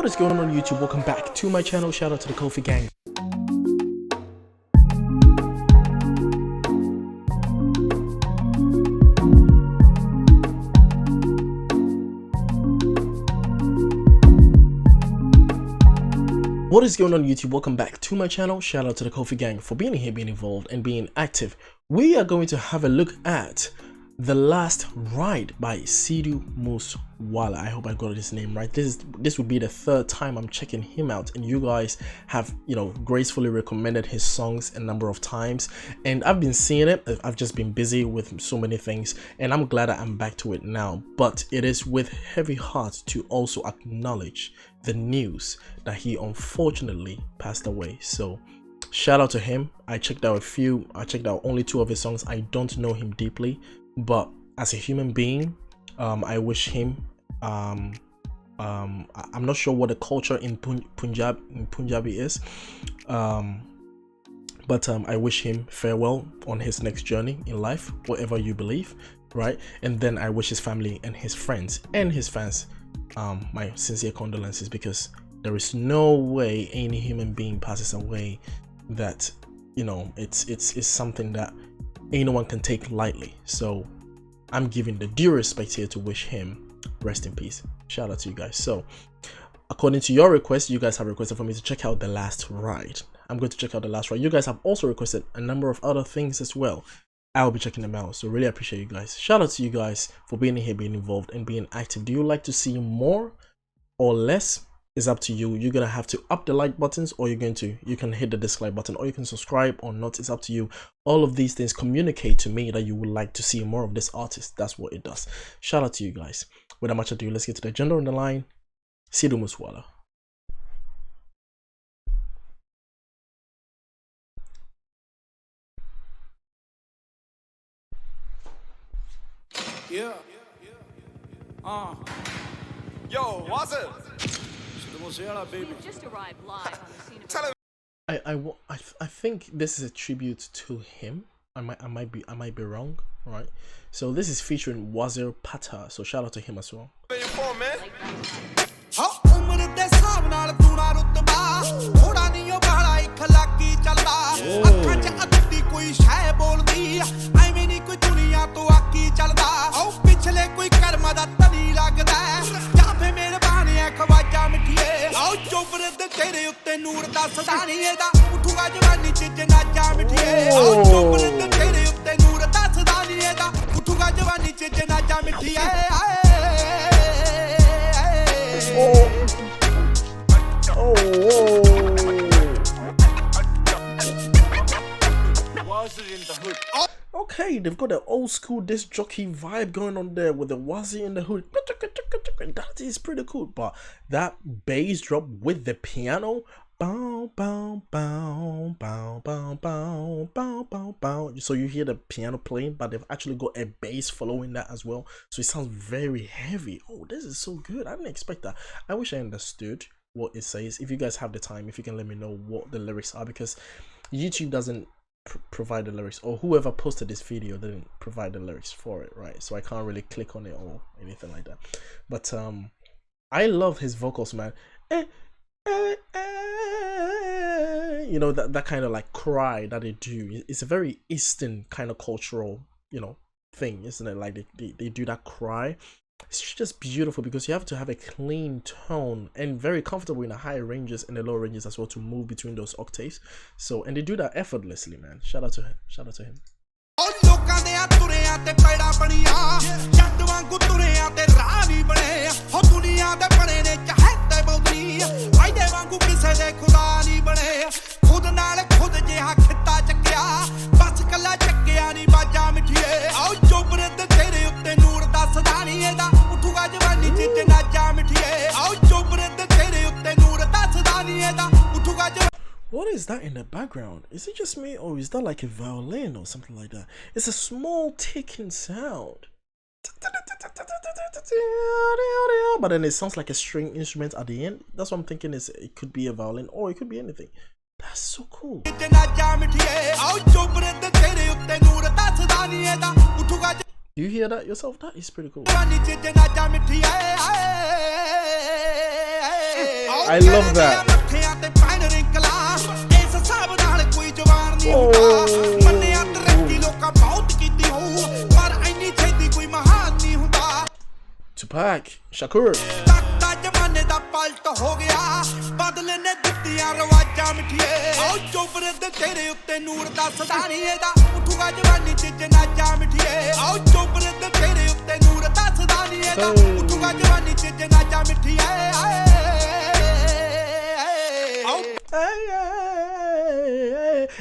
What is going on YouTube? Welcome back to my channel. Shout out to the Kofi gang. What is going on YouTube? Welcome back to my channel. Shout out to the Kofi gang for being here, being involved and being active. We are going to have a look at The Last Ride by Sidhu Muswala. I hope I got his name right. This would be the third time I'm checking him out, and you guys have, gracefully recommended his songs a number of times, and I've been seeing it. I've just been busy with so many things, and I'm glad that I'm back to it now. But it is with heavy heart to also acknowledge the news that he unfortunately passed away. So shout out to him. I checked out only 2 of his songs. I don't know him deeply, but as a human being, I wish him I'm not sure what the culture in Punjabi is, but I wish him farewell on his next journey in life, whatever you believe, right? And then I wish his family and his friends and his fans my sincere condolences, because there is no way any human being passes away that it's something that anyone can take lightly. So I'm giving the due respect here to wish him rest in peace. Shout out to you guys. So according to your request, you guys have requested for me to check out The Last Ride. I'm going to check out The Last Ride. You guys have also requested a number of other things as well. I'll be checking them out, so really appreciate you guys. Shout out to you guys for being here, being involved and being active. Do you like to see more or less? It's up to you. You're gonna have to up the like buttons, or you can hit the dislike button, or you can subscribe or not. It's up to you. All of these things communicate to me that you would like to see more of this artist. That's what it does. Shout out to you guys. Without much ado, let's get to the agenda on the line. Sidhu Muswala. Yeah. Yo, Wazir. Baby. We've just arrived live on the scene of I think this is a tribute to him. I might be wrong, right? So this is featuring Wazir Patar. So shout out to him as well. Okay, they've got an old school disc jockey vibe going on there with the Wazir in the hood. That is pretty cool. But that bass drop with the piano, bow bow bow bow bow bow bow bow bow. So you hear the piano playing, but they've actually got a bass following that as well. So it sounds very heavy. Oh, this is so good. I didn't expect that. I wish I understood what it says. If you guys have the time, if you can let me know what the lyrics are, because YouTube doesn't provide the lyrics, or whoever posted this video didn't provide the lyrics for it, right? So I can't really click on it or anything like that. But I love his vocals, man. That kind of like cry that they do. It's a very Eastern kind of cultural thing, isn't it? Like they do that cry. It's just beautiful, because you have to have a clean tone and very comfortable in the high ranges and the low ranges as well to move between those octaves. So, and they do that effortlessly, man. Shout out to him. Shout out to him. What is that in the background? Is it just me, or is that like a violin or something like that? It's a small ticking sound, but then it sounds like a string instrument at the end. That's what I'm thinking. Is it could be a violin, or it could be anything. That's so cool. Do you hear that yourself? That is pretty cool. I love that. Tupac Shakur.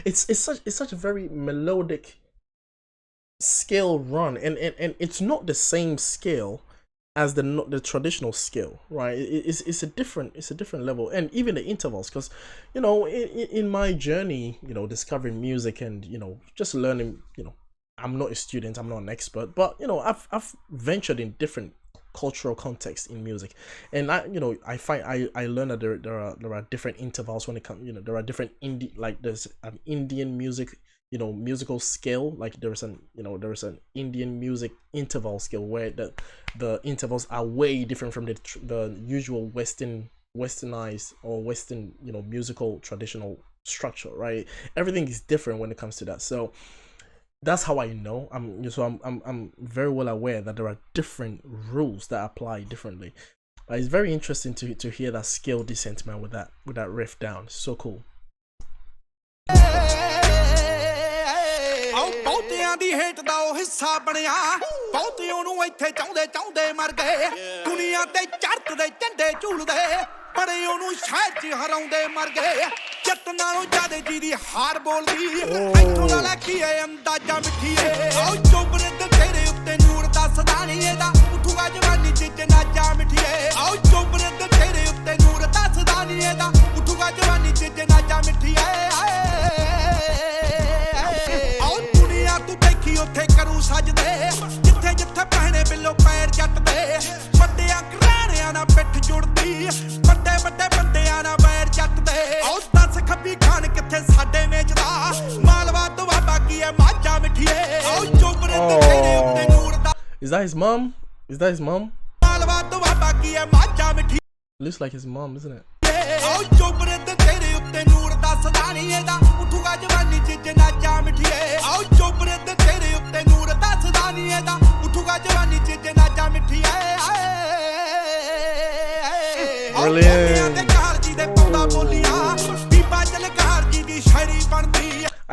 It's such a very melodic scale run, and it's not the same scale as the traditional scale, right? It's a different level, and even the intervals, because you know, in my journey, you know, discovering music and, you know, just learning, you know, I'm not a student, I'm not an expert, but you know, I've ventured in different cultural contexts in music, and I learned that there are different intervals when it comes, you know, there are different there's an Indian music, you know, musical scale, like there's an Indian music interval scale where the intervals are way different from the usual westernized or Western, you know, musical traditional structure, right? Everything is different when it comes to that. So that's how I know. I'm very well aware that there are different rules that apply differently. It's very interesting to hear that scale descent, man, with that riff down. So cool. ਦੀ ਹੇਠ ਦਾ ਉਹ ਹਿੱਸਾ ਬਣਿਆ ਬਹੁਤੇ ਉਹਨੂੰ ਇੱਥੇ ਚਾਹੁੰਦੇ ਮਰ ਗਏ ਦੁਨੀਆ ਤੇ ਚੜ੍ਹਦੇ ਝੰਡੇ ਝੂਲਦੇ ਬੜੇ ਉਹਨੂੰ ਸ਼ਹਿਰ 'ਚ ਹਰਾਉਂਦੇ ਮਰ ਗਏ ਜੱਟ ਨਾਲੋਂ ਜ਼ਿਆਦੇ ਜਿਹਦੀ ਹਾਰ ਬੋਲਦੀ ਇੱਥੋਂ ਦਾ ਲੈ ਕੀ ਏ ਅੰਦਾਜ਼ਾ ਮਿੱਠੀਏ ਆਓ ਚੋਬਰੇ ਤੇ ਤੇਰੇ ਉੱਤੇ ਨੂਰ ਦੱਸਦਾ ਨਹੀਂ ਇਹਦਾ ਉੱਠੂਗਾ ਜਵਾਨੀ 'ਚ ਜਨਾਜ਼ਾ ਮਿੱਠੀਏ ਆਓ ਚੋਬਰੇ ਤੇ ਤੇਰੇ ਉੱਤੇ ਨੂਰ ਦੱਸਦਾ ਨਹੀਂ ਇਹਦਾ ਉੱਠੂਗਾ ਜਵਾਨੀ 'ਚ ਜਨਾਜ਼ਾ ਮਿੱਠੀਏ ਉੱਥੇ ਕਰੂ ਸਜਦੇ ਜਿੱਥੇ ਜਿੱਥੇ ਪਹਿਣੇ ਬਿੱਲੋ ਪੈਰ ਜੱਟਦੇ ਵੱਡਿਆਂ ਘਰਾਣਿਆਂ ਨਾਲ ਪਿੱਠ ਜੁੜਦੀ ਵੱਡੇ ਵੱਡੇ ਬੰਦਿਆਂ ਨਾਲ ਪੈਰ ਜੱਟਦੇ ਆਉ ਦੱਸ ਖੱਬੀ ਖਾਨ ਕਿੱਥੇ ਸਾਡੇ ਮੇਜ ਦਾ ਮਾਲਵਾ ਦੁਆਬਾ ਕੀ ਐ ਮਾਝਾ ਮਿੱਠੀਏ ਆਉ ਚੋਬਰੇ ਤੇ ਤੇਰੇ ਉੱਤੇ ਨੂਰ ਦਾ Is that his mom? Malwa Doaba ਕੀ ਐ ਮਾਝਾ ਮਿੱਠੀ Looks like his mom, isn't it? ਆਉ ਚੋਬਰੇ ਤੇ ਤੇਰੇ ਉੱਤੇ ਨੂਰ ਦੱਸਦਾ ਨਹੀਂ ਇਹਦਾ ਉੱਠੂਗਾ ਜਵਾਨੀ 'ਚ ਜਨਾਜ਼ਾ ਮਿੱਠੀਏ ਆਉ ਚੋਬਰੇ ਤੇ ਤੇਰੇ ਉੱਤੇ ਨੂਰ ਦੱਸਦਾ ਨਹੀਂ ਇਹਦਾ ਉੱਠੂਗਾ ਜਵਾਨੀ 'ਚ ਜਨਾਜ਼ਾ ਮਿੱਠੀਏ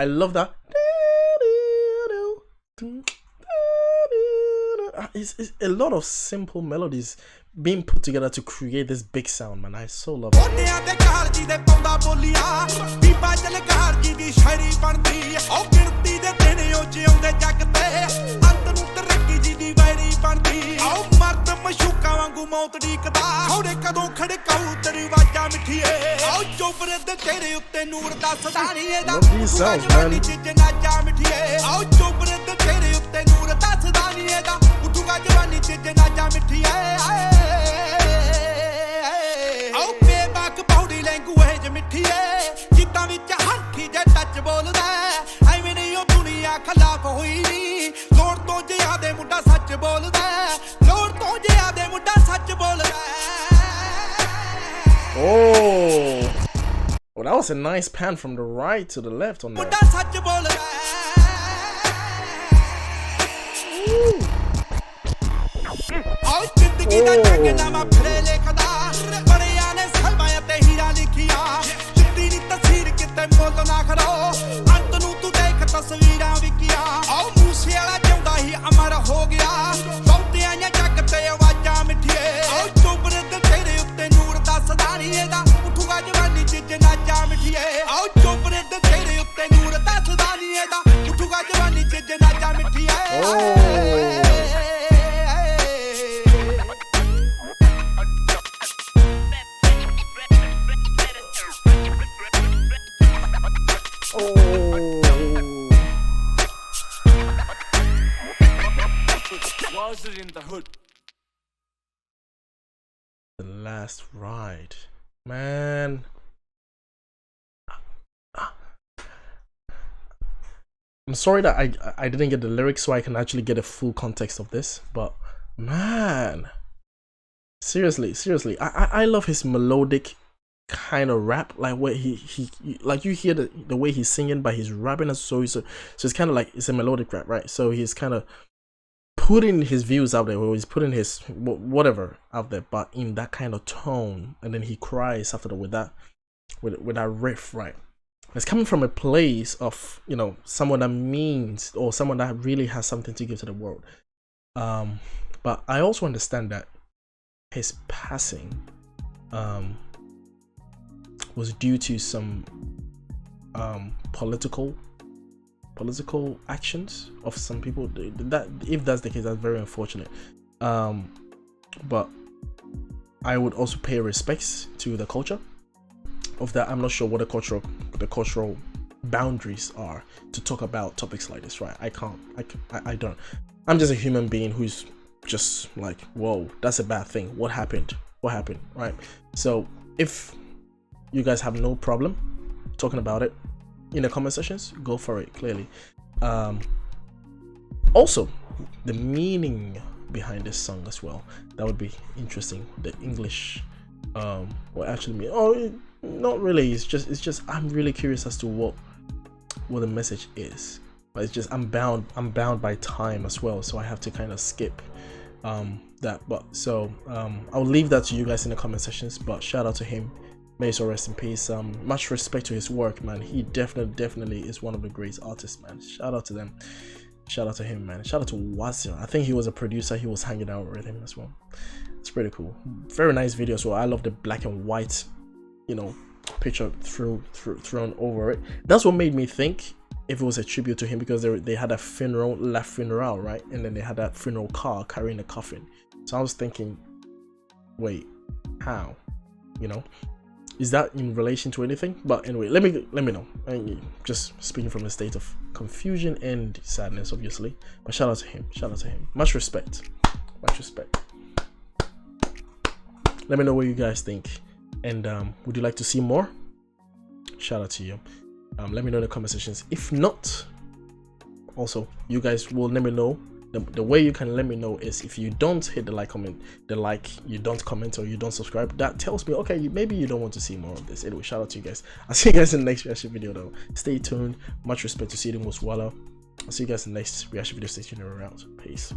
I love that. It's a lot of simple melodies being put together to create this big sound, man. I so love it. Love these sounds, man. Oh, that was a nice pan from the right to the left on that. Wazir in the hood. The last ride, man. I'm sorry that I didn't get the lyrics so I can actually get a full context of this, but man, seriously, I love his melodic kind of rap, like where he like you hear the way he's singing, but he's rapping as so it's kind of like it's a melodic rap, right? So he's kind of putting his views out there, or he's putting his whatever out there, but in that kind of tone, and then he cries after that with that riff, right? It's coming from a place of, you know, someone that means, or someone that really has something to give to the world. But I also understand that his passing was due to some political actions of some people. That, if that's the case, that's very unfortunate. But I would also pay respects to the culture of that. I'm not sure what the cultural boundaries are to talk about topics like this, right? I don't. I'm just a human being who's just like, whoa, that's a bad thing. What happened, right? So if you guys have no problem talking about it in the comment sections, go for it, clearly. Also, the meaning behind this song as well, that would be interesting. The English, what actually mean? Not really. It's just I'm really curious as to what the message is. But it's just I'm bound by time as well, so I have to kind of skip that. But so I'll leave that to you guys in the comment sections. But shout out to him. May his soul rest in peace. Much respect to his work, man. He definitely is one of the great artists, man. Shout out to them. Shout out to him, man. Shout out to Wazir. I think he was a producer. He was hanging out with him as well. It's pretty cool. Very nice video as well. I love the black and white, you know, picture thrown over it. That's what made me think if it was a tribute to him, because they had a funeral, right? And then they had that funeral car carrying the coffin. So I was thinking, wait, how? You know, is that in relation to anything? But anyway, let me know. Just speaking from a state of confusion and sadness, obviously. But shout out to him. Much respect. Let me know what you guys think. And would you like to see more? Shout out to you. Let me know in the comment sections. If not, also you guys will let me know. The way you can let me know is if you don't hit the like, you don't comment, or you don't subscribe. That tells me, okay, maybe you don't want to see more of this. Anyway, shout out to you guys. I'll see you guys in the next reaction video though. Stay tuned. Much respect to Sidhu. I'll see you guys in the next reaction video. Stay tuned around. Peace.